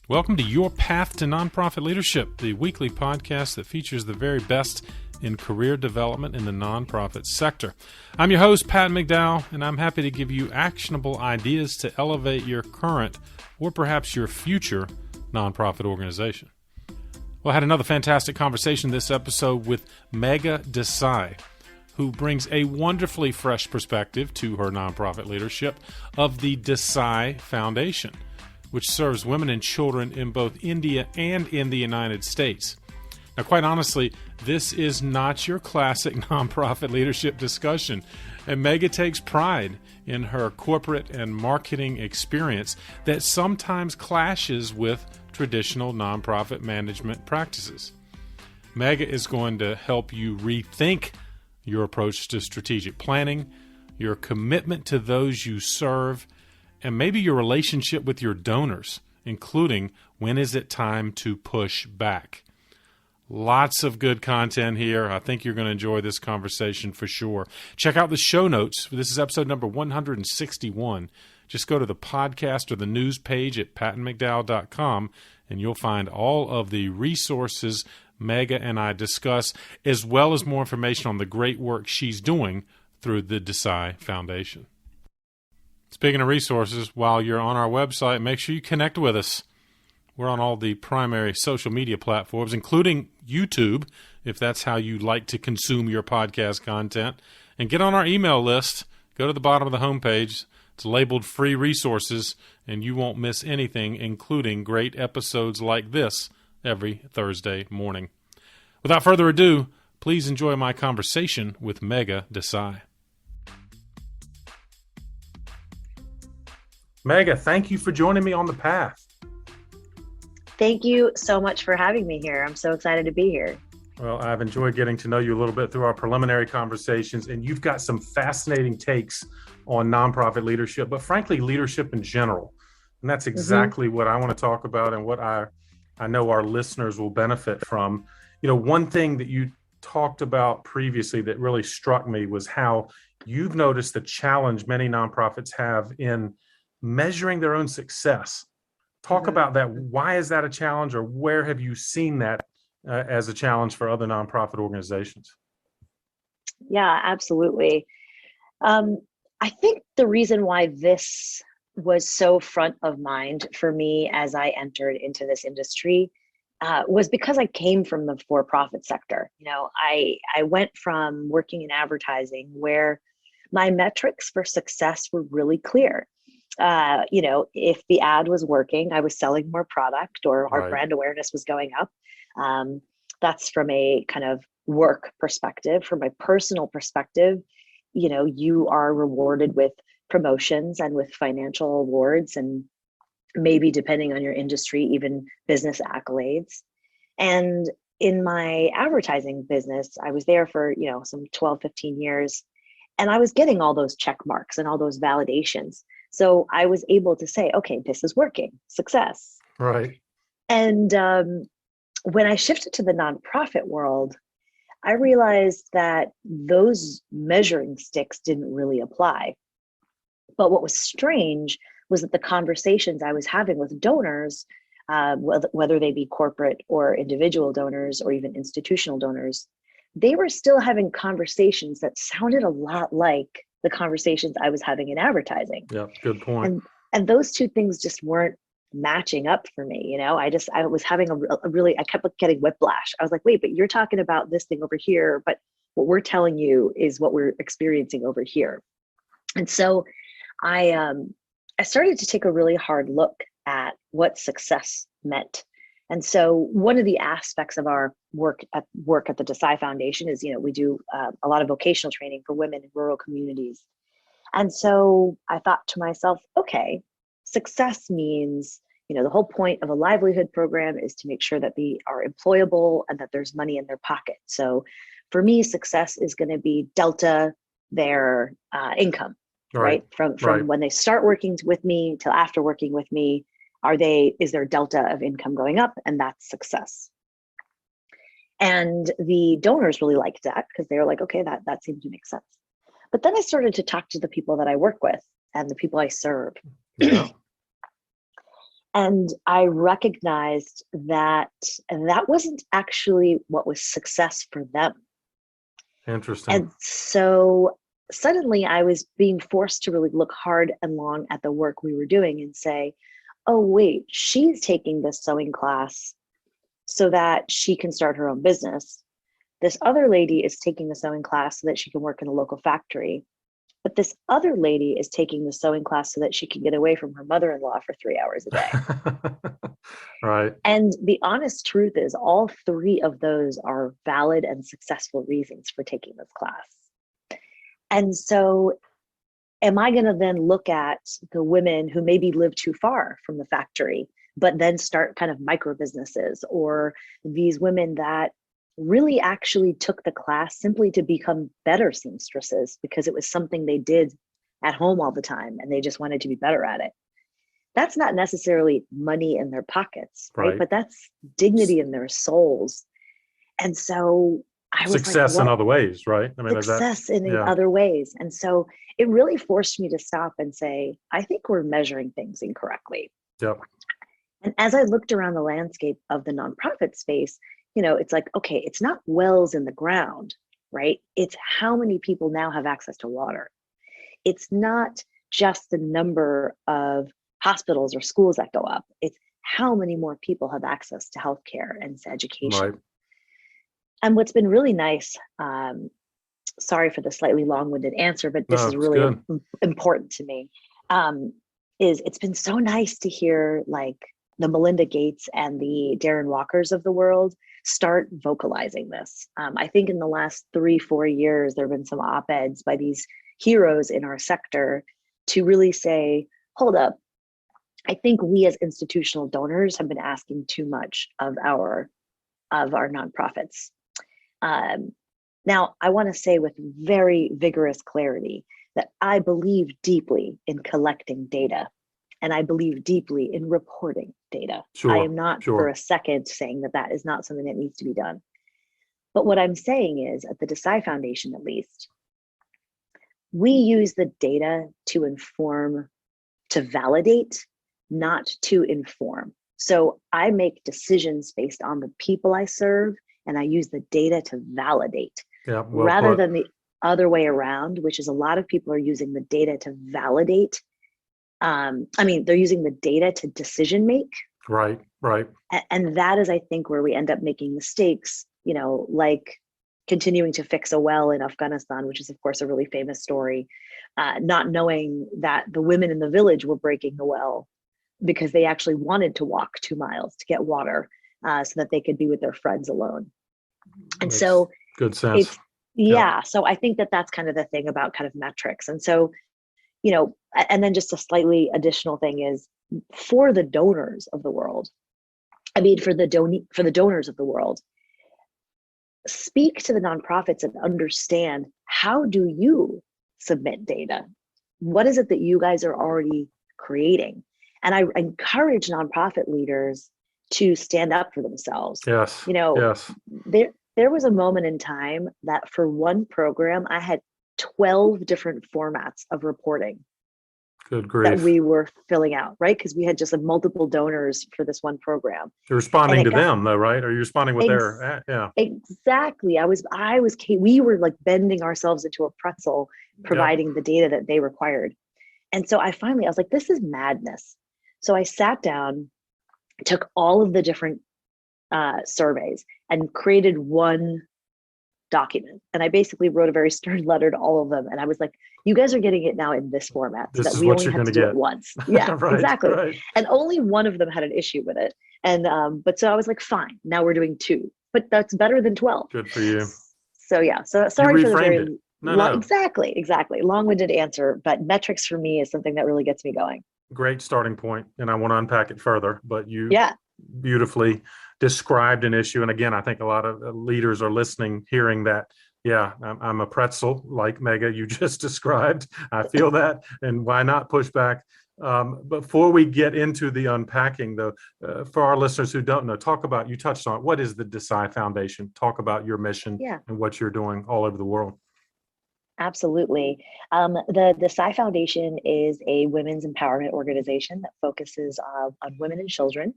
Welcome to Your Path to Nonprofit Leadership, the weekly podcast that features the very best in career development in the nonprofit sector. I'm your host, Pat McDowell, and I'm happy to give you actionable ideas to elevate your current or perhaps your future nonprofit organization. Well, I had another fantastic conversation this episode with Megha Desai, who brings a wonderfully fresh perspective to her nonprofit leadership of the Desai Foundation, which serves women and children in both India and in the United States. Now, quite honestly, this is not your classic nonprofit leadership discussion, and Megha takes pride in her corporate and marketing experience that sometimes clashes with traditional nonprofit management practices. Megha is going to help you rethink your approach to strategic planning, your commitment to those you serve, and maybe your relationship with your donors, including when is it time to push back. Lots of good content here. I think you're going to enjoy this conversation for sure. Check out the show notes. This is episode number 161. Just go to the podcast or the news page at pattonmcdowell.com, and you'll find all of the resources Megha and I discuss, as well as more information on the great work she's doing through the Desai Foundation. Speaking of resources, while you're on our website, make sure you connect with us. We're on all the primary social media platforms, including YouTube, if that's how you like to consume your podcast content. And get on our email list. Go to the bottom of the homepage. It's labeled free resources, and you won't miss anything, including great episodes like this every Thursday morning. Without further ado, please enjoy my conversation with Megha Desai. Megha, thank you for joining me on the path. Thank you so much for having me here. I'm so excited to be here. Well, I've enjoyed getting to know you a little bit through our preliminary conversations, and you've got some fascinating takes on nonprofit leadership, but frankly, leadership in general. And that's exactly what I want to talk about and what I know our listeners will benefit from. You know, one thing that you talked about previously that really struck me was how you've noticed the challenge many nonprofits have in measuring their own success. Talk about that. Why is that a challenge, or where have you seen that as a challenge for other nonprofit organizations? Yeah, absolutely. I think the reason why this was so front of mind for me as I entered into this industry was because I came from the for-profit sector. You know, I went from working in advertising where my metrics for success were really clear. You know, if the ad was working, I was selling more product, or our brand awareness was going up. That's from a kind of work perspective. From my personal perspective, you know, you are rewarded with promotions and with financial awards, and maybe, depending on your industry, even business accolades. And in my advertising business, I was there for, you know, some 12, 15 years, and I was getting all those check marks and all those validations. So I was able to say, okay, this is working, success. Right. And when I shifted to the nonprofit world, I realized that those measuring sticks didn't really apply. But what was strange was that the conversations I was having with donors, whether they be corporate or individual donors or even institutional donors, they were still having conversations that sounded a lot like the conversations I was having in advertising. Yeah, good point. And those two things just weren't matching up for me. You know, I was having I kept getting whiplash. I was like, wait, but you're talking about this thing over here, but what we're telling you is what we're experiencing over here. And so I started to take a really hard look at what success meant. And so one of the aspects of our work at the Desai Foundation is, you know, we do a lot of vocational training for women in rural communities. And so I thought to myself, okay, success means, you know, the whole point of a livelihood program is to make sure that they are employable and that there's money in their pocket. So for me, success is going to be delta their income, right? From when they start working with me till after working with me. Is there delta of income going up? And that's success. And the donors really liked that because they were like, okay, that seemed to make sense. But then I started to talk to the people that I work with and the people I serve. Yeah. And I recognized that that wasn't actually what was success for them. Interesting. And so suddenly I was being forced to really look hard and long at the work we were doing and say, oh, wait, she's taking this sewing class so that she can start her own business. This other lady is taking the sewing class so that she can work in a local factory. But this other lady is taking the sewing class so that she can get away from her mother-in-law for 3 hours a day. Right. And the honest truth is all three of those are valid and successful reasons for taking this class. And so am I going to then look at the women who maybe live too far from the factory, but then start kind of micro businesses, or these women that really actually took the class simply to become better seamstresses because it was something they did at home all the time and they just wanted to be better at it? That's not necessarily money in their pockets, right? But that's dignity in their souls. And so I was success like, in other ways, right? I mean, success in other ways. And so it really forced me to stop and say, I think we're measuring things incorrectly. Yep. And as I looked around the landscape of the nonprofit space, it's like, okay, it's not wells in the ground, right? It's how many people now have access to water. It's not just the number of hospitals or schools that go up. It's how many more people have access to healthcare and to education. Right. And what's been really nice, sorry for the slightly long-winded answer, but this is really important to me, is it's been so nice to hear like the Melinda Gates and the Darren Walkers of the world start vocalizing this. I think in the last 3-4 years, there have been some op-eds by these heroes in our sector to really say, hold up, I think we as institutional donors have been asking too much of our nonprofits. Now, I want to say with very vigorous clarity that I believe deeply in collecting data, and I believe deeply in reporting data. I am not for a second saying that that is not something that needs to be done. But what I'm saying is, at the Desai Foundation at least, we use the data to inform, to validate, not to inform. So I make decisions based on the people I serve, and I use the data to validate, rather than the other way around, which is a lot of people are using the data to validate. They're using the data to decision make. Right. And that is, I think, where we end up making mistakes, like continuing to fix a well in Afghanistan, which is, of course, a really famous story, not knowing that the women in the village were breaking the well because they actually wanted to walk 2 miles to get water so that they could be with their friends alone. And Makes so good sense. So I think that that's kind of the thing about kind of metrics. And so, and then just a slightly additional thing is for the donors of the world, for the donors of the world, speak to the nonprofits and understand, how do you submit data? What is it that you guys are already creating? And I encourage nonprofit leaders to stand up for themselves. Yes. There was a moment in time that for one program, I had 12 different formats of reporting. Good grief. That we were filling out, right? Because we had just multiple donors for this one program. You're responding to them, though, right? Or you're responding with their, Exactly. We were like bending ourselves into a pretzel, providing the data that they required. And so I was like, this is madness. So I sat down, took all of the different surveys and created one document. And I basically wrote a very stern letter to all of them. And I was like, you guys are getting it now in this format, so that we only have to do it once. Yeah, right, exactly. Right. And only one of them had an issue with it. And but so I was like, fine, now we're doing 2, but that's better than 12. Good for you. So so sorry for the very No. Exactly. Long-winded answer, but metrics for me is something that really gets me going. Great starting point, and I want to unpack it further, but you beautifully described an issue. And again, I think a lot of leaders are listening, hearing that, I'm a pretzel like Megha you just described. I feel that, and why not push back? Before we get into the unpacking, though, for our listeners who don't know, you touched on it. What is the Desai Foundation? Talk about your mission and what you're doing all over the world. Absolutely. The Desai Foundation is a women's empowerment organization that focuses on women and children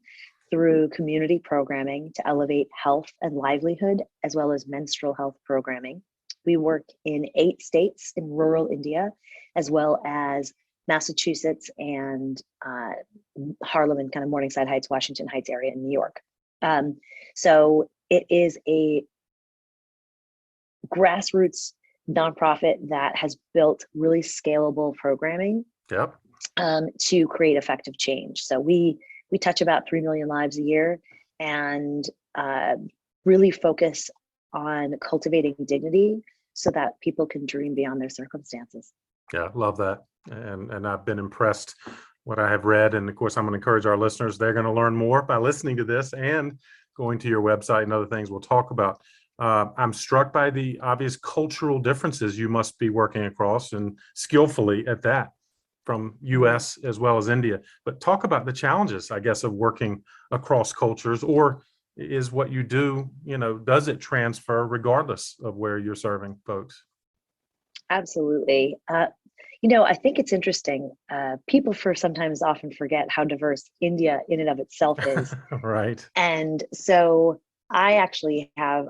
through community programming to elevate health and livelihood, as well as menstrual health programming. We work in 8 states in rural India, as well as Massachusetts and Harlem and kind of Morningside Heights, Washington Heights area in New York. So it is a grassroots nonprofit that has built really scalable programming Yep. to create effective change. So we touch about 3 million lives a year, and really focus on cultivating dignity so that people can dream beyond their circumstances. Yeah, love that. And I've been impressed what I have read. And of course, I'm going to encourage our listeners, they're going to learn more by listening to this and going to your website and other things we'll talk about. I'm struck by the obvious cultural differences you must be working across, and skillfully at that, from US as well as India. But talk about the challenges, I guess, of working across cultures, or is what you do, does it transfer regardless of where you're serving folks? Absolutely. I think it's interesting. People sometimes often forget how diverse India in and of itself is. Right. And so I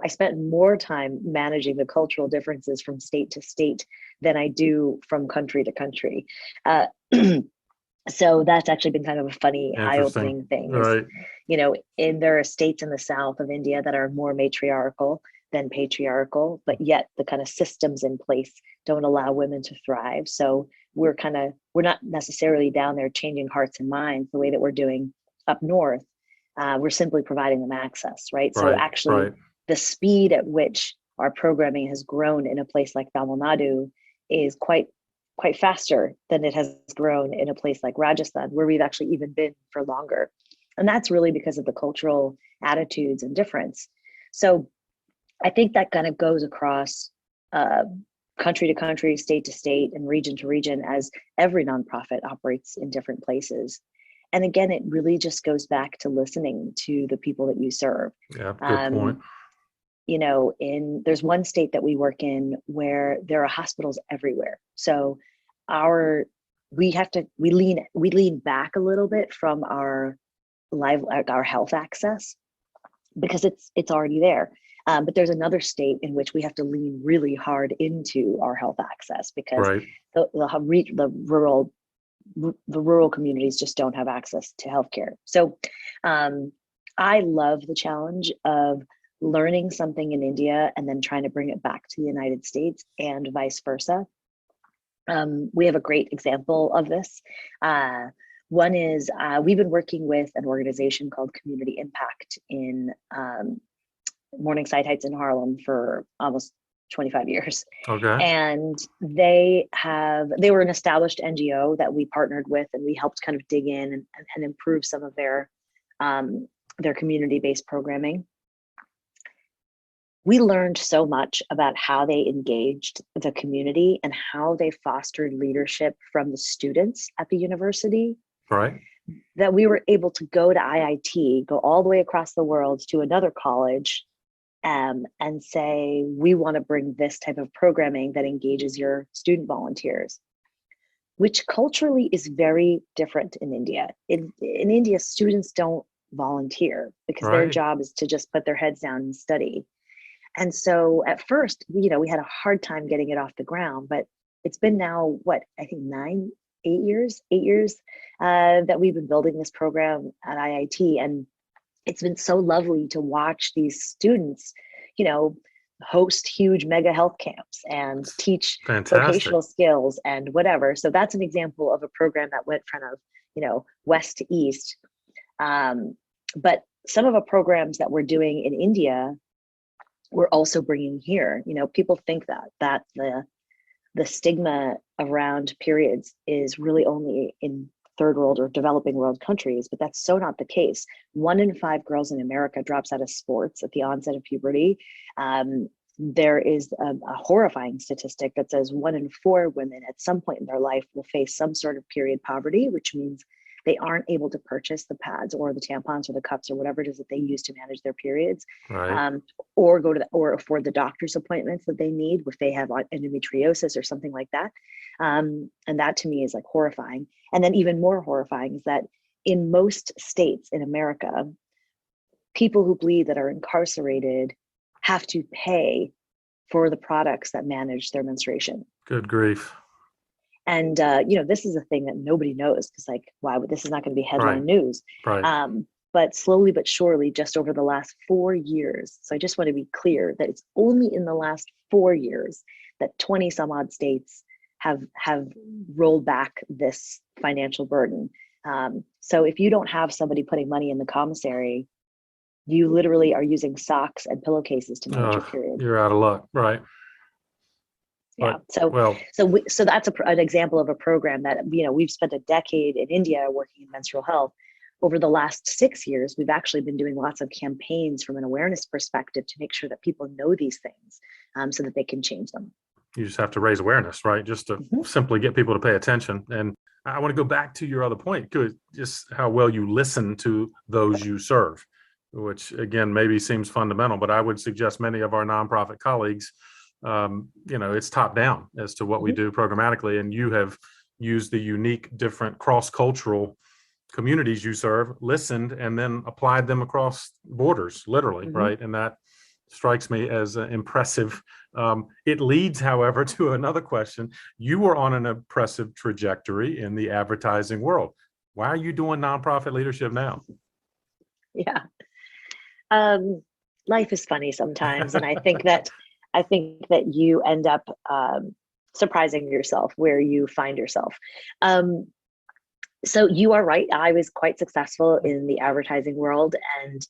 spent more time managing the cultural differences from state to state than I do from country to country. So that's actually been kind of a funny, eye-opening thing. Right. There are states in the south of India that are more matriarchal than patriarchal, but yet the kind of systems in place don't allow women to thrive. So we're not necessarily down there changing hearts and minds the way that we're doing up north. We're simply providing them access, right? So actually, the speed at which our programming has grown in a place like Tamil Nadu is quite faster than it has grown in a place like Rajasthan, where we've actually even been for longer. And that's really because of the cultural attitudes and difference. So I think that kind of goes across country to country, state to state, and region to region, as every nonprofit operates in different places. And again, it really just goes back to listening to the people that you serve. Yeah, good point. There's one state that we work in where there are hospitals everywhere. So we lean back a little bit from our health access, because it's already there. But there's another state in which we have to lean really hard into our health access, because the rural communities just don't have access to healthcare. So I love the challenge of learning something in India and then trying to bring it back to the United States, and vice versa. We have a great example of this. One is we've been working with an organization called Community Impact in Morningside Heights in Harlem for almost 25 years. Okay. And they were an established NGO that we partnered with, and we helped kind of dig in and improve some of their community-based programming. We learned so much about how they engaged the community and how they fostered leadership from the students at the university. Right. That we were able to go to IIT, go all the way across the world to another college, and say, we want to bring this type of programming that engages your student volunteers, which culturally is very different in India. In India, students don't volunteer because their job is to just put their heads down and study. And so at first, we had a hard time getting it off the ground, but it's been now, I think 8 years that we've been building this program at IIT. And it's been so lovely to watch these students, host huge mega health camps and teach vocational skills and whatever. So that's an example of a program that went from, west to east. But some of the programs that we're doing in India, we're also bringing here. People think that the stigma around periods is really only in third world or developing world countries, but that's so not the case. 1 in 5 girls in America drops out of sports at the onset of puberty. There is a horrifying statistic that says 1 in 4 women at some point in their life will face some sort of period poverty, which means they aren't able to purchase the pads or the tampons or the cups or whatever it is that they use to manage their periods, Right. or or afford the doctor's appointments that they need if they have endometriosis or something like that. And that to me is like horrifying. And then even more horrifying is that in most states in America, people who bleed that are incarcerated have to pay for the products that manage their menstruation. Good grief. And this is a thing that nobody knows, because like, why would this is not going to be headline Right. news. Right. But slowly but surely, just over the last 4 years, so I just want to be clear that it's only in the last 4 years that 20 some odd states have rolled back this financial burden. So if you don't have somebody putting money in the commissary, you literally are using socks and pillowcases to manage your period. You're out of luck. Right. Yeah. But, So that's an example of a program that, we've spent a decade in India working in menstrual health. Over the last 6 years, we've actually been doing lots of campaigns from an awareness perspective to make sure that people know these things, so that they can change them. you just have to raise awareness, right? Just to simply get people to pay attention. And I want to go back to your other point, just how well you listen to those you serve, which again, maybe seems fundamental, but I would suggest many of our nonprofit colleagues, it's top down as to what we do programmatically. And you have used the unique, different cross-cultural communities you serve, listened, and then applied them across borders, literally, right? And that strikes me as impressive. It leads, however, to another question. You were on an impressive trajectory in the advertising world. Why are you doing nonprofit leadership now? Yeah. Life is funny sometimes. And I think that you end up surprising yourself where you find yourself. So you are right. I was quite successful in the advertising world, and,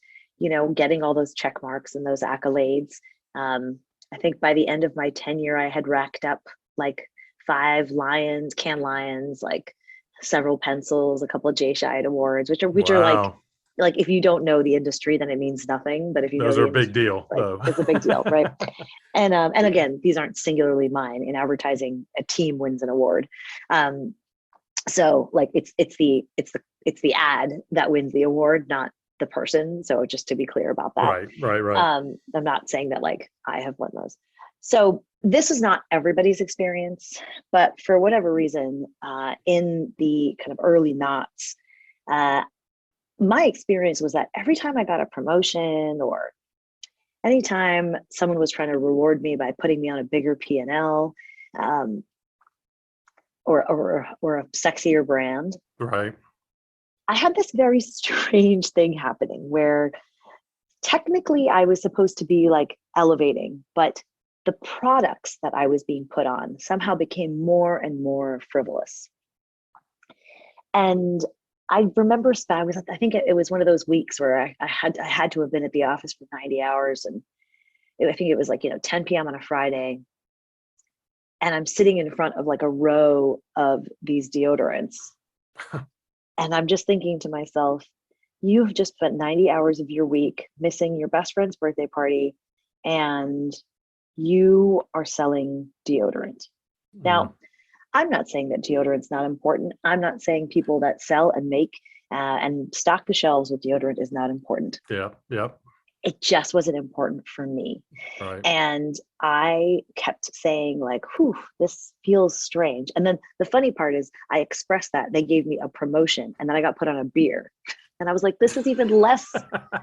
getting all those check marks and those accolades. I think by the end of my tenure, I had racked up like 5 Cannes Lions, like several pencils, a couple of Jay Scheid awards, which are like if you don't know the industry, then it means nothing. But if you know those the are a big industry, deal, though. it's a big deal, right? And again, these aren't singularly mine. In advertising, a team wins an award. So like it's the ad that wins the award, not the person. So just to be clear about that. Right. I'm not saying that like I have won those. So this is not everybody's experience, but for whatever reason, in the kind of early knots, my experience was that every time I got a promotion, or anytime someone was trying to reward me by putting me on a bigger P&L, or a sexier brand, Right. I had this very strange thing happening where technically I was supposed to be like elevating, but the products that I was being put on somehow became more and more frivolous. And I remember I think it was one of those weeks where I had to have been at the office for 90 hours. And I think it was like, 10 p.m. on a Friday. And I'm sitting in front of like a row of these deodorants. And I'm just thinking to myself, you've just spent 90 hours of your week missing your best friend's birthday party, and you are selling deodorant. Now, I'm not saying that deodorant's not important. I'm not saying people that sell and make and stock the shelves with deodorant is not important. Yeah. It just wasn't important for me. Right. And I kept saying like, whew, this feels strange. And then the funny part is I expressed that. They gave me a promotion, and then I got put on a beer. And I was like, this is even less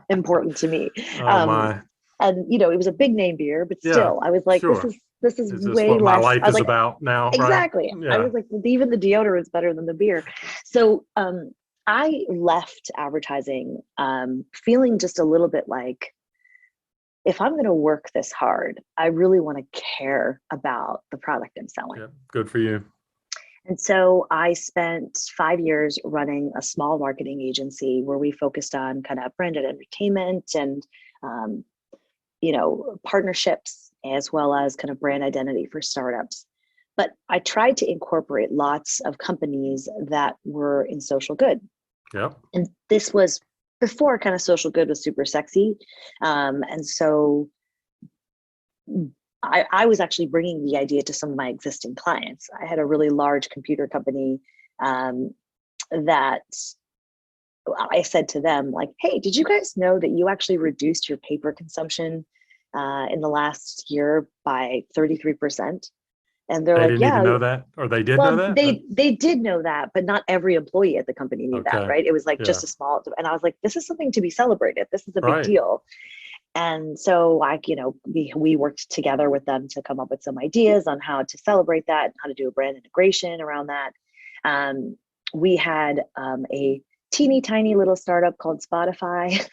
important to me. Oh my. And it was a big name beer, but still, I was like, sure. this is Is this way what less. my life I was is like, about now? exactly. Right? Yeah. I was like, even the deodorant's better than the beer. So I left advertising feeling just a little bit like, if I'm going to work this hard, I really want to care about the product I'm selling. Yeah, good for you. And so I spent 5 years running a small marketing agency where we focused on kind of branded entertainment and, partnerships, as well as kind of brand identity for startups. But I tried to incorporate lots of companies that were in social good. Yep. And this was before kind of social good was super sexy. And so I was actually bringing the idea to some of my existing clients. I had a really large computer company that I said to them, like, hey, did you guys know that you actually reduced your paper consumption in the last year by 33%? And they're They like, didn't even yeah. know that, or they did know Well, that, but they did know that, but not every employee at the company knew that, okay. right? It was like Yeah. just a small, and I was like, this is something to be celebrated. This is a big Right. deal. And so we worked together with them to come up with some ideas on how to celebrate that, how to do a brand integration around that. We had a teeny tiny little startup called Spotify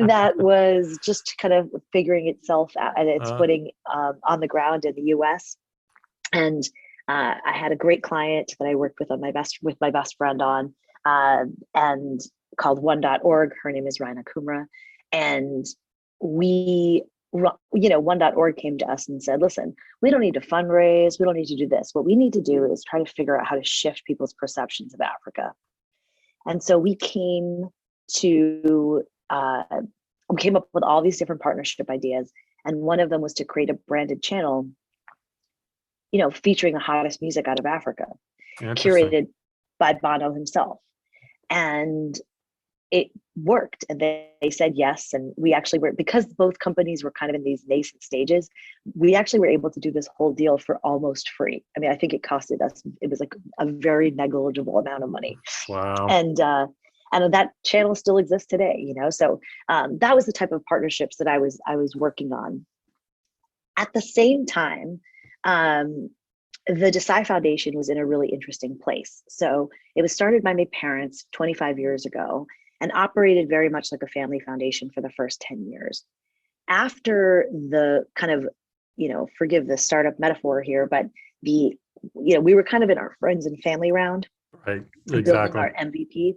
that was just kind of figuring itself out and its footing on the ground in the US. And I had a great client that I worked with my best friend on, and called One.org. Her name is Raina Kumra. And One.org came to us and said, listen, we don't need to fundraise. We don't need to do this. What we need to do is try to figure out how to shift people's perceptions of Africa. And so we came up with all these different partnership ideas. And one of them was to create a branded channel, featuring the hottest music out of Africa, curated by Bono himself. And it worked, and they said yes. And we actually were, because both companies were kind of in these nascent stages, we actually were able to do this whole deal for almost free. I mean, I think it costed us, it was like a very negligible amount of money. Wow. And that channel still exists today, so that was the type of partnerships that I was working on. At the same time, the Desai Foundation was in a really interesting place. So it was started by my parents 25 years ago and operated very much like a family foundation for the first 10 years. After the kind of, forgive the startup metaphor here, but we were kind of in our friends and family round, right? Building Exactly. our MVP.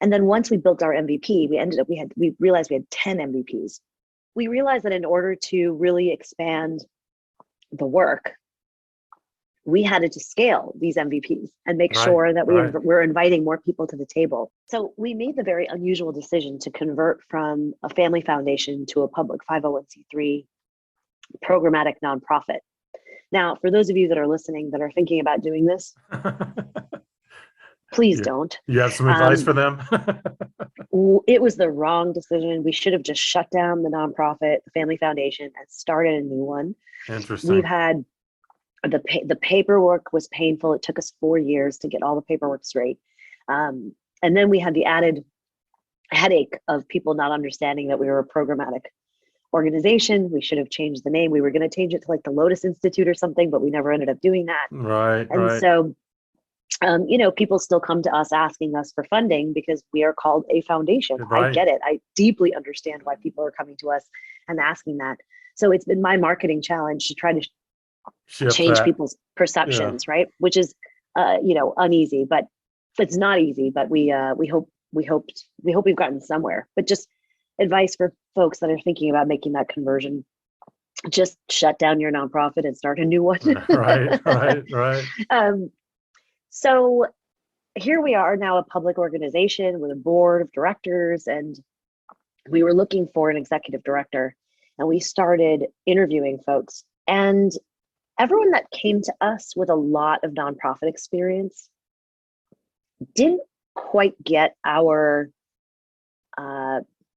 And then once we built our MVP, we realized we had 10 MVPs. We realized that in order to really expand the work, we had to scale these MVPs and make sure that we're inviting more people to the table. So we made the very unusual decision to convert from a family foundation to a public 501c3 programmatic nonprofit. Now, for those of you that are listening that are thinking about doing this, please don't. You have some advice for them? It was the wrong decision. We should have just shut down the nonprofit, the family foundation, and started a new one. Interesting. We've had the paperwork was painful. It took us 4 years to get all the paperwork straight. And then we had the added headache of people not understanding that we were a programmatic organization. We should have changed the name. We were going to change it to like the Lotus Institute or something, but we never ended up doing that. Right. And so, people still come to us asking us for funding because we are called a foundation. Right. I get it. I deeply understand why people are coming to us and asking that. So it's been my marketing challenge to try to change people's perceptions, right? Which is, uneasy, but it's not easy. But we hope we've gotten somewhere. But just advice for folks that are thinking about making that conversion: just shut down your nonprofit and start a new one. Right. So here we are now, a public organization with a board of directors, and we were looking for an executive director, and we started interviewing folks. And everyone that came to us with a lot of nonprofit experience didn't quite get our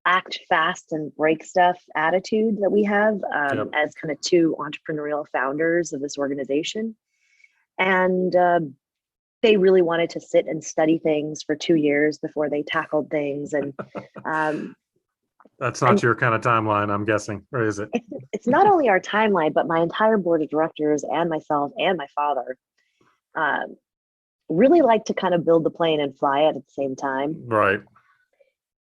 act fast and break stuff attitude that we have as kind of two entrepreneurial founders of this organization. And they really wanted to sit and study things for 2 years before they tackled things. And that's not your kind of timeline, I'm guessing, or is it? It's not only our timeline, but my entire board of directors and myself and my father really like to kind of build the plane and fly it at the same time. Right.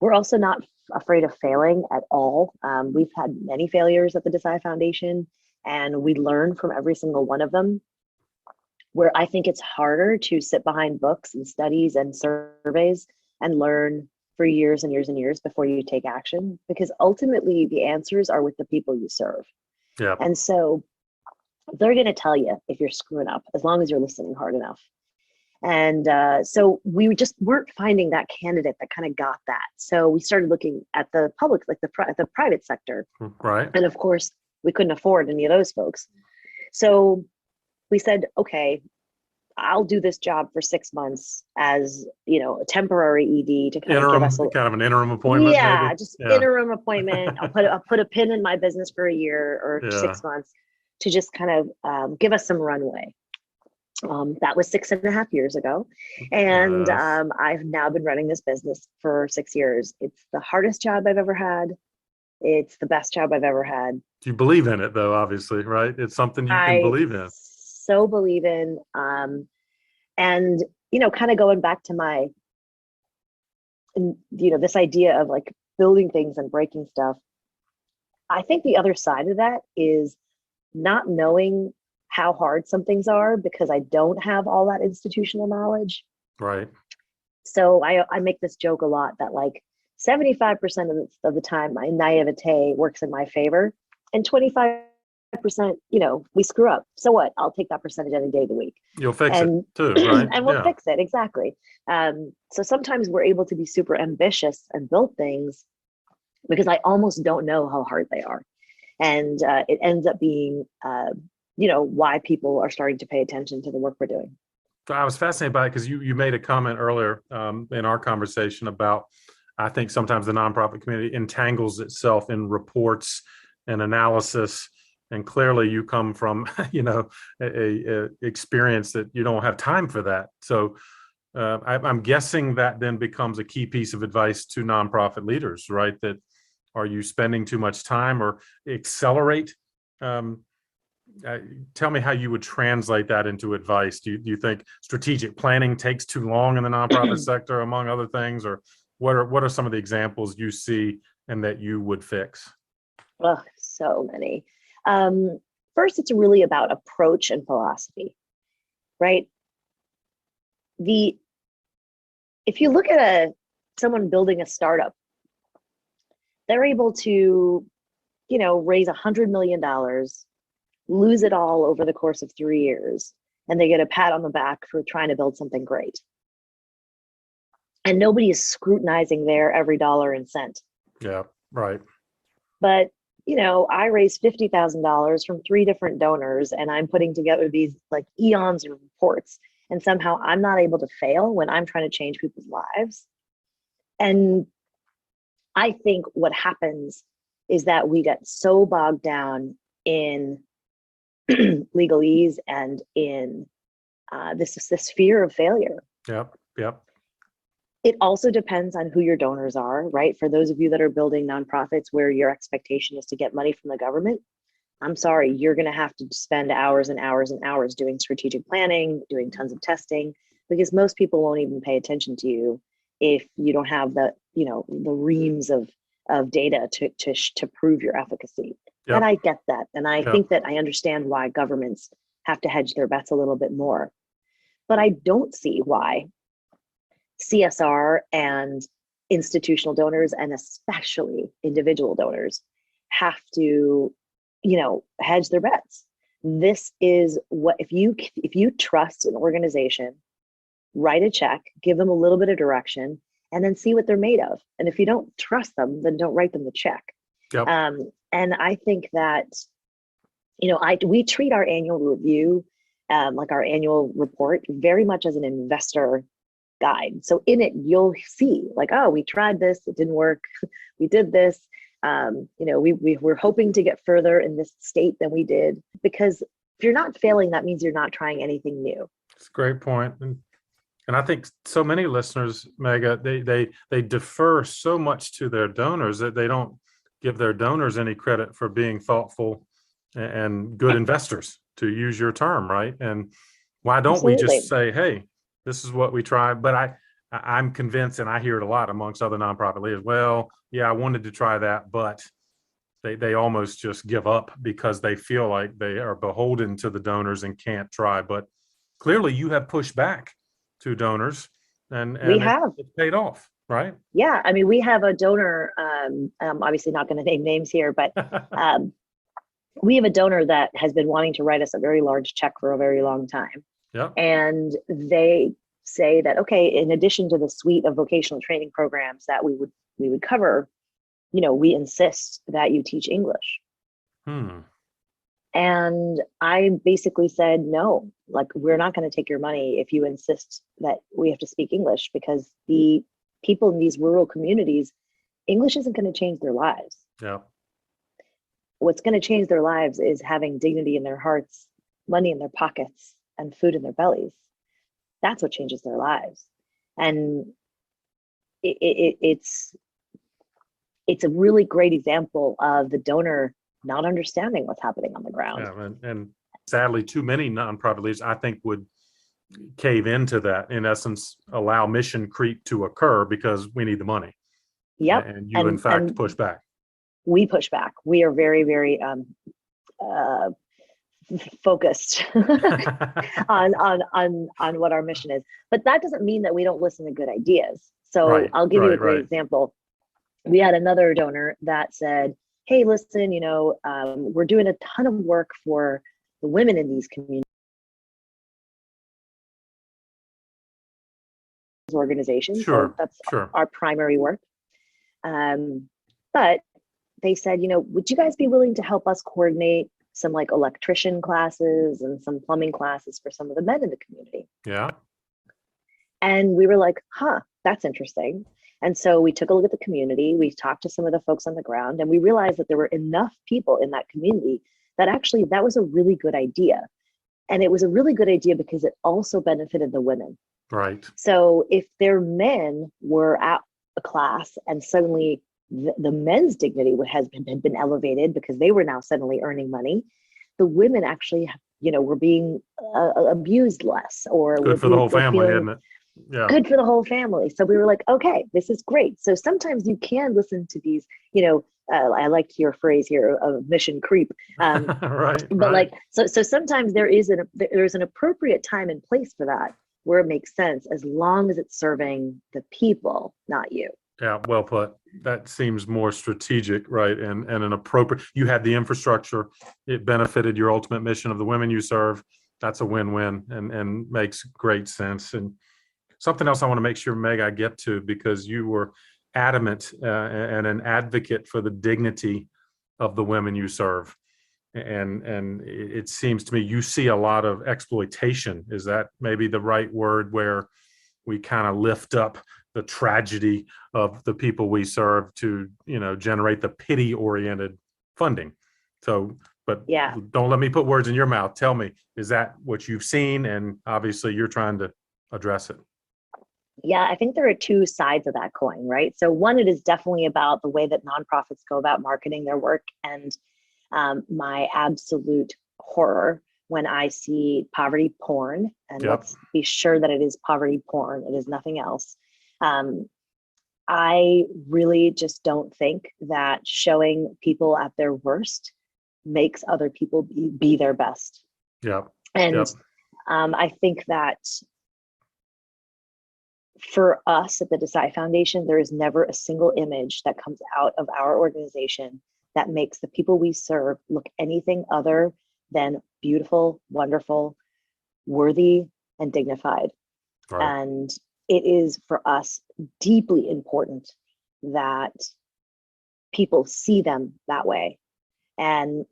We're also not afraid of failing at all. We've had many failures at the Desai Foundation, and we learn from every single one of them. Where I think it's harder to sit behind books and studies and surveys and learn for years and years and years before you take action, because ultimately the answers are with the people you serve. Yeah. And so they're going to tell you if you're screwing up, as long as you're listening hard enough. And so we just weren't finding that candidate that kind of got that. So we started looking at the public, like the private sector. Right. And of course, we couldn't afford any of those folks. So we said, okay, I'll do this job for 6 months as, a temporary ED to kind of give us kind of an interim appointment, maybe. just Yeah, interim appointment. I'll put a pin in my business for a year or yeah. 6 months to just kind of give us some runway. That was 6.5 years ago. And I've now been running this business for 6 years. It's the hardest job I've ever had. It's the best job I've ever had. You believe in it, though, obviously, right? It's something you can believe in. So believe in. And, kind of going back to my, this idea of like building things and breaking stuff. I think the other side of that is not knowing how hard some things are because I don't have all that institutional knowledge. Right. So I make this joke a lot that like 75% of the time my naivete works in my favor, and 25%, we screw up. So what? I'll take that percentage any day of the week. You'll fix it too, right? And we'll fix it, exactly. So sometimes we're able to be super ambitious and build things because I almost don't know how hard they are. And it ends up being, why people are starting to pay attention to the work we're doing. So I was fascinated by it because you made a comment earlier in our conversation about, I think sometimes the nonprofit community entangles itself in reports and analysis. And clearly you come from, a experience that you don't have time for that. So I'm guessing that then becomes a key piece of advice to nonprofit leaders, right? That are you spending too much time or accelerate? Tell me how you would translate that into advice. Do you think strategic planning takes too long in the nonprofit sector, among other things, or what are some of the examples you see and that you would fix? Oh, so many. First, it's really about approach and philosophy, right? If you look at someone building a startup, they're able to, raise $100 million, lose it all over the course of 3 years, and they get a pat on the back for trying to build something great. And nobody is scrutinizing their every dollar and cent. Yeah, right. But, I raised $50,000 from 3 different donors, and I'm putting together these like eons of reports, and somehow I'm not able to fail when I'm trying to change people's lives. And I think what happens is that we get so bogged down in legalese and in this fear of failure. Yep. It also depends on who your donors are, right? For those of you that are building nonprofits where your expectation is to get money from the government, I'm sorry, you're going to have to spend hours and hours and hours doing strategic planning, doing tons of testing, because most people won't even pay attention to you if you don't have the reams of data to prove your efficacy. Yep. And I get that. And I think that I understand why governments have to hedge their bets a little bit more. But I don't see why CSR and institutional donors, and especially individual donors, have to, hedge their bets. This is what, if you trust an organization, write a check, give them a little bit of direction, and then see what they're made of. And if you don't trust them, then don't write them the check. Yep. And I think that, we treat our annual review, like our annual report, very much as an investor guide. So in it, you'll see like, oh, we tried this, it didn't work. We did this. We're hoping to get further in this state than we did, because if you're not failing, that means you're not trying anything new. It's a great point. And I think so many listeners, Megha, they defer so much to their donors that they don't give their donors any credit for being thoughtful and good investors, to use your term, right? And why don't we just say, hey, this is what we tried? But I'm convinced, and I hear it a lot amongst other nonprofit leaders, well, yeah, I wanted to try that, but they almost just give up because they feel like they are beholden to the donors and can't try. But clearly you have pushed back to donors, and it's paid off, right? Yeah, I mean, we have a donor, I'm obviously not going to name names here, but we have a donor that has been wanting to write us a very large check for a very long time. Yeah. And they say that, okay, in addition to the suite of vocational training programs that we would cover, we insist that you teach English. And I basically said, no, like, we're not going to take your money if you insist that we have to speak English, because the people in these rural communities, English isn't going to change their lives. Yeah. What's going to change their lives is having dignity in their hearts, money in their pockets, and food in their bellies. That's what changes their lives. And it's a really great example of the donor not understanding what's happening on the ground. Yeah, and sadly, too many nonprofit leaders, I think, would cave into that, in essence, allow mission creep to occur because we need the money. Yep. And you, in fact, push back. We push back. We are very, very focused on what our mission is. But that doesn't mean that we don't listen to good ideas. So I'll give you a great example. We had another donor that said, hey, listen, we're doing a ton of work for the women in these communities organizations. Sure, so that's sure. our primary work. But they said, would you guys be willing to help us coordinate some like electrician classes and some plumbing classes for some of the men in the community? Yeah. And we were like, that's interesting. And so we took a look at the community, we talked to some of the folks on the ground, and we realized that there were enough people in that community that actually that was a really good idea. And it was a really good idea because it also benefited the women. Right. So if their men were at a class and suddenly the men's dignity had been elevated because they were now suddenly earning money, the women actually, were being abused less, or good for the whole family, isn't it? Yeah. Good for the whole family. So we were like, okay, this is great. So sometimes you can listen to these, I liked your phrase here of mission creep. Right. But like, so sometimes there's an appropriate time and place for that, where it makes sense, as long as it's serving the people, not you. Yeah, well put. That seems more strategic, right? And an appropriate, you had the infrastructure, it benefited your ultimate mission of the women you serve. That's a win-win and makes great sense. And something else I want to make sure, Meg, I get to, because you were adamant and an advocate for the dignity of the women you serve. And it seems to me you see a lot of exploitation. Is that maybe the right word, where we kind of lift up the tragedy of the people we serve to, generate the pity-oriented funding? So, but yeah, don't let me put words in your mouth. Tell me, is that what you've seen? And obviously you're trying to address it. Yeah, I think there are two sides of that coin, right? So one, it is definitely about the way that nonprofits go about marketing their work. And my absolute horror when I see poverty porn, and let's be sure that it is poverty porn, it is nothing else. I really just don't think that showing people at their worst makes other people be their best. Yeah. And I think that for us at the Desai Foundation, there is never a single image that comes out of our organization that makes the people we serve look anything other than beautiful, wonderful, worthy, and dignified. Right. And it is for us deeply important that people see them that way. And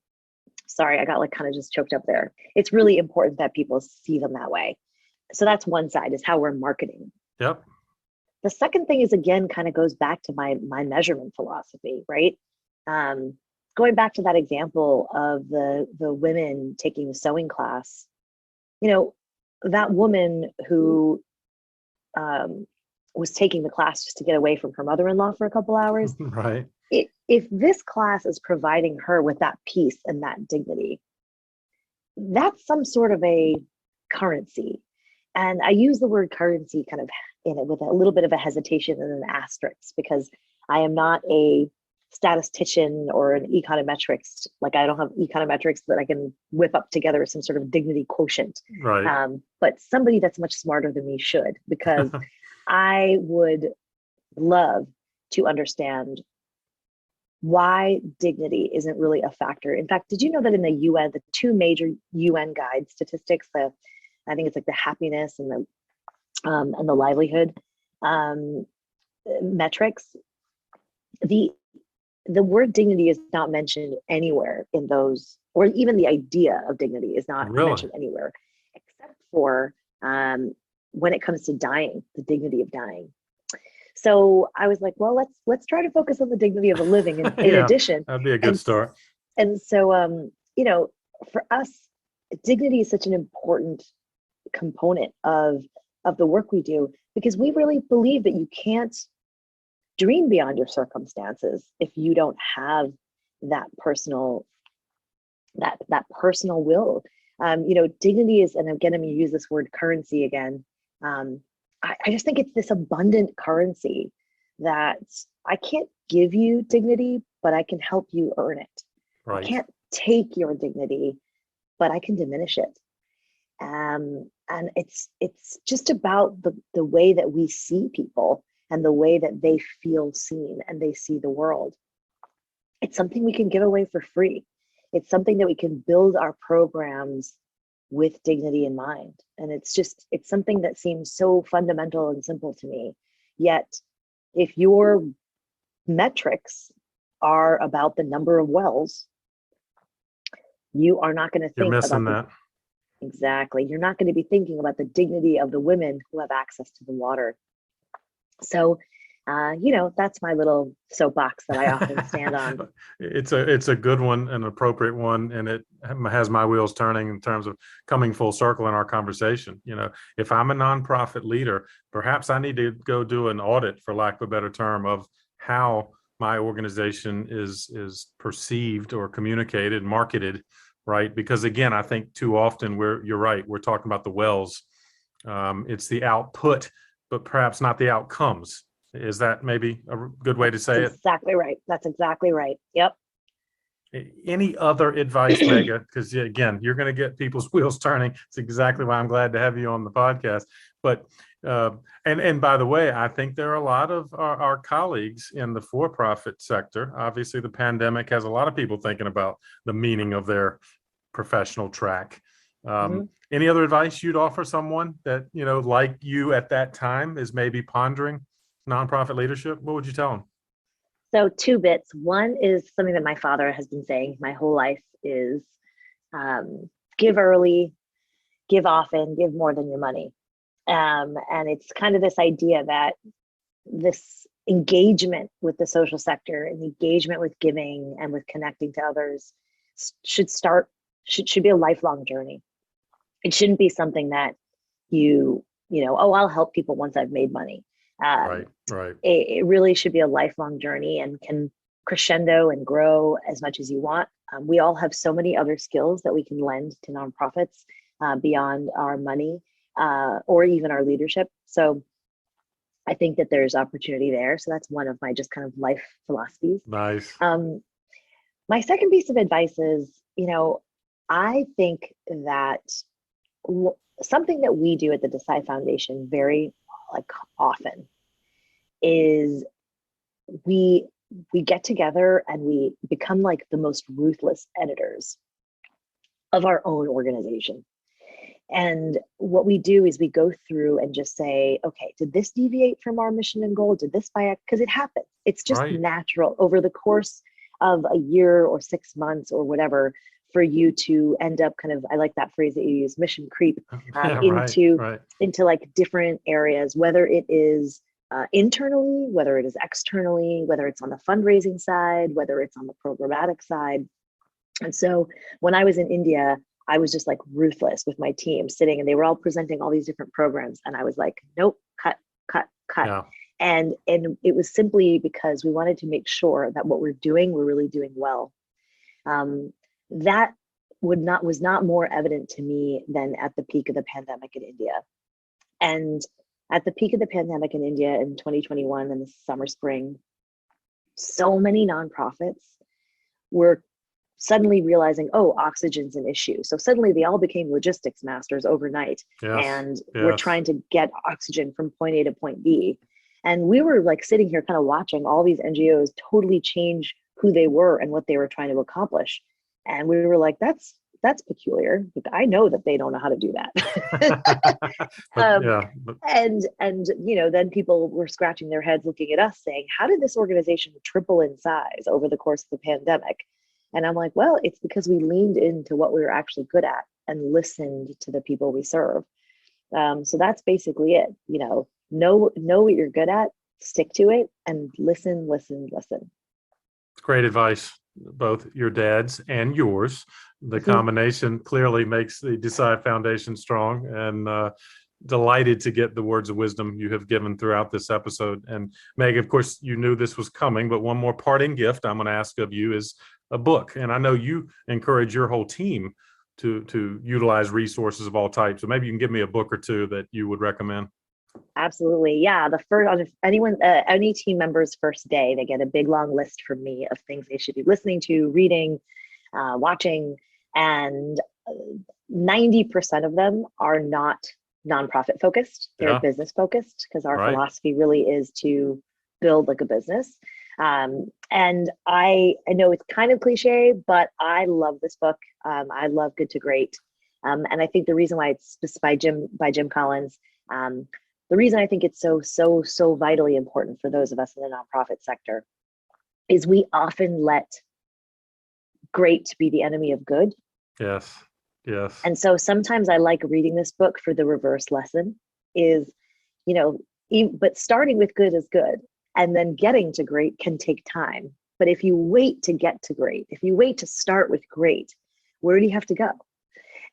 sorry, I got like kind of just choked up there. It's really important that people see them that way. So that's one side, is how we're marketing. Yep. The second thing is, again, kind of goes back to my measurement philosophy, right? Going back to that example of the women taking the sewing class, that woman who was taking the class just to get away from her mother-in-law for a couple hours, right? If this class is providing her with that peace and that dignity, that's some sort of a currency. And I use the word currency kind of in it with a little bit of a hesitation and an asterisk, because I am not a statistician or an econometrics. Like, I don't have econometrics that I can whip up together some sort of dignity quotient. Right. But somebody that's much smarter than me should, because I would love to understand why dignity isn't really a factor. In fact, did you know that in the UN, the two major UN guide statistics, I think it's like the happiness and the livelihood metrics, the the word dignity is not mentioned anywhere in those, or even the idea of dignity is not Really? mentioned anywhere, except for when it comes to dying, the dignity of dying. So I was like, well, let's try to focus on the dignity of a living in Yeah, addition. that'd be a good And start. and so you know, for us, dignity is such an important component of the work we do, because we really believe that you can't dream beyond your circumstances if you don't have that personal personal will. Dignity is, and again, I'm going to use this word currency again. I just think it's this abundant currency that I can't give you dignity, but I can help you earn it. I Right. can't take your dignity, but I can diminish it. And it's just about the way that we see people and the way that they feel seen and they see the world. It's something we can give away for free. It's something that we can build our programs with dignity in mind. And it's something that seems so fundamental and simple to me. Yet, if your metrics are about the number of wells, you are not going to You're think missing about that. exactly. You're not going to be thinking about the dignity of the women who have access to the water. So, that's my little soapbox that I often stand on. It's a good one, an appropriate one, and it has my wheels turning in terms of coming full circle in our conversation. If I'm a nonprofit leader, perhaps I need to go do an audit, for lack of a better term, of how my organization is perceived or communicated, marketed, right? Because again, I think too often you're right, we're talking about the wells. It's the output, but perhaps not the outcomes. Is that maybe a good way to say That's it? exactly right. That's exactly right. Yep. Any other advice, Megha? Because again, you're going to get people's wheels turning. It's exactly why I'm glad to have you on the podcast. But and by the way, I think there are a lot of our colleagues in the for-profit sector. Obviously, the pandemic has a lot of people thinking about the meaning of their professional track. Any other advice you'd offer someone that, like you at that time, is maybe pondering nonprofit leadership? What would you tell them? So two bits. One is something that my father has been saying my whole life is give early, give often, give more than your money. And it's kind of this idea that this engagement with the social sector and engagement with giving and with connecting to others should be a lifelong journey. It shouldn't be something that I'll help people once I've made money. Right. It really should be a lifelong journey and can crescendo and grow as much as you want. We all have so many other skills that we can lend to nonprofits beyond our money or even our leadership. So I think that there's opportunity there. So that's one of my just kind of life philosophies. Nice. My second piece of advice is, I think that something that we do at the Desai Foundation very often is we get together and we become like the most ruthless editors of our own organization. And what we do is we go through and just say, okay, did this deviate from our mission and goal? Did this because it happens. It's just natural over the course of a year or 6 months or whatever for you to end up kind of, I like that phrase that you use, mission creep into like different areas, whether it is internally, whether it is externally, whether it's on the fundraising side, whether it's on the programmatic side. And so when I was in India, I was just like ruthless with my team sitting and they were all presenting all these different programs. And I was like, nope, cut. Yeah. And it was simply because we wanted to make sure that what we're doing, we're really doing well. That was not more evident to me than at the peak of the pandemic in India. And at the peak of the pandemic in India in 2021 in the summer, spring, so many nonprofits were suddenly realizing, oh, oxygen's an issue. So suddenly they all became logistics masters overnight. And we're trying to get oxygen from point A to point B. And we were like sitting here kind of watching all these NGOs totally change who they were and what they were trying to accomplish. And we were like, that's that's peculiar. I know that they don't know how to do that. And then people were scratching their heads looking at us saying, how did this organization triple in size over the course of the pandemic? And I'm like, well, it's because we leaned into what we were actually good at and listened to the people we serve. So that's basically it. Know what you're good at, stick to it, and listen. Great advice, both your dad's and yours. The combination clearly makes the Desai Foundation strong, and delighted to get the words of wisdom you have given throughout this episode. And Meg, of course, you knew this was coming, but one more parting gift I'm going to ask of you is a book. And I know you encourage your whole team to utilize resources of all types. So maybe you can give me a book or two that you would recommend. Absolutely. Yeah. The first, any team member's first day, they get a big long list from me of things they should be listening to, reading, watching, and 90% of them are not nonprofit focused. They're business focused, because our philosophy really is to build like a business. And I know it's kind of cliche, but I love this book. I love Good to Great. And I think the reason why it's by Jim Collins, the reason I think it's so vitally important for those of us in the nonprofit sector is we often let great be the enemy of good. Yes. And so sometimes I like reading this book for the reverse lesson is, but starting with good is good. And then getting to great can take time. But if you wait to get to great, if you wait to start with great, where do you have to go?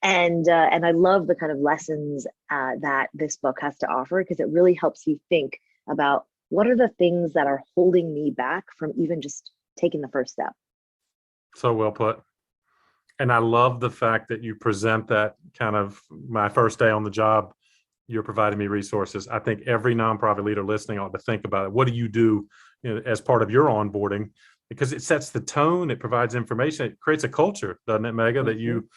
And I love the kind of lessons that this book has to offer, because it really helps you think about what are the things that are holding me back from even just taking the first step. So well put. And I love the fact that you present that kind of my first day on the job, you're providing me resources. I think every nonprofit leader listening ought to think about it. What do you do as part of your onboarding? Because it sets the tone, it provides information, it creates a culture, doesn't it, Megha, that you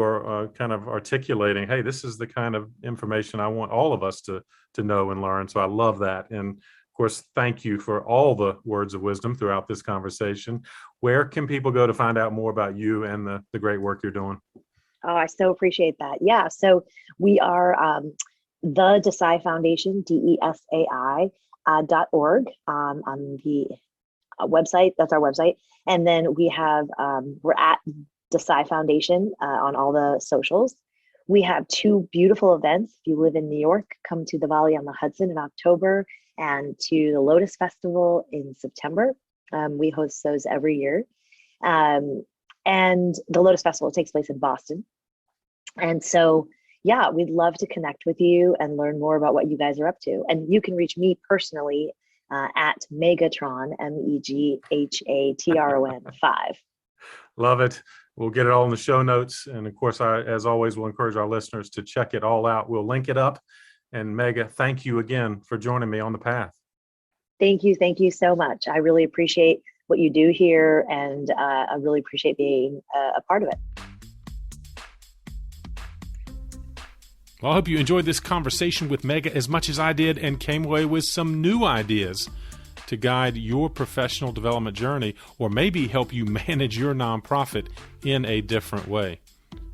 are kind of articulating, hey, this is the kind of information I want all of us to know and learn. So I love that. And of course, thank you for all the words of wisdom throughout this conversation. Where can people go to find out more about you and the great work you're doing? Oh, I so appreciate that. Yeah. So we are the Desai Foundation, DESAI.org on the website. That's our website. And then we have, we're at Desai Foundation on all the socials. We have 2 beautiful events. If you live in New York, come to the Valley on the Hudson in October and to the Lotus Festival in September. We host those every year. And the Lotus Festival takes place in Boston. And so, yeah, we'd love to connect with you and learn more about what you guys are up to. And you can reach me personally at Megatron, MEGHATRON 5. Love it. We'll get it all in the show notes. And of course, as always, we'll encourage our listeners to check it all out. We'll link it up. And Megha, thank you again for joining me on the path. Thank you. Thank you so much. I really appreciate what you do here, and I really appreciate being a part of it. Well, I hope you enjoyed this conversation with Megha as much as I did and came away with some new ideas to guide your professional development journey, or maybe help you manage your nonprofit in a different way.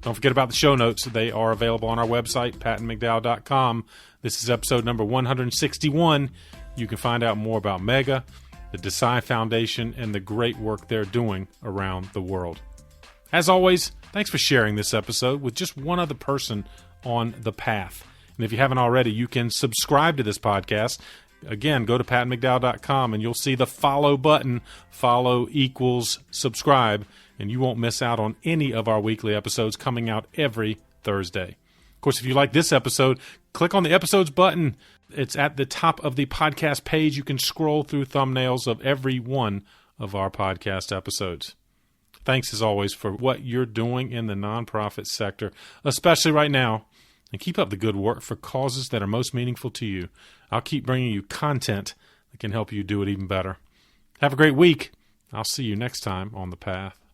Don't forget about the show notes. They are available on our website, pattonmcdowell.com. This is episode number 161. You can find out more about Megha, the Desai Foundation, and the great work they're doing around the world. As always, thanks for sharing this episode with just one other person on the path. And if you haven't already, you can subscribe to this podcast. Again, go to pattonmcdowell.com and you'll see the follow button. Follow equals subscribe, and you won't miss out on any of our weekly episodes coming out every Thursday. Of course, if you like this episode, click on the episodes button. It's at the top of the podcast page. You can scroll through thumbnails of every one of our podcast episodes. Thanks, as always, for what you're doing in the nonprofit sector, especially right now. And keep up the good work for causes that are most meaningful to you. I'll keep bringing you content that can help you do it even better. Have a great week. I'll see you next time on The Path.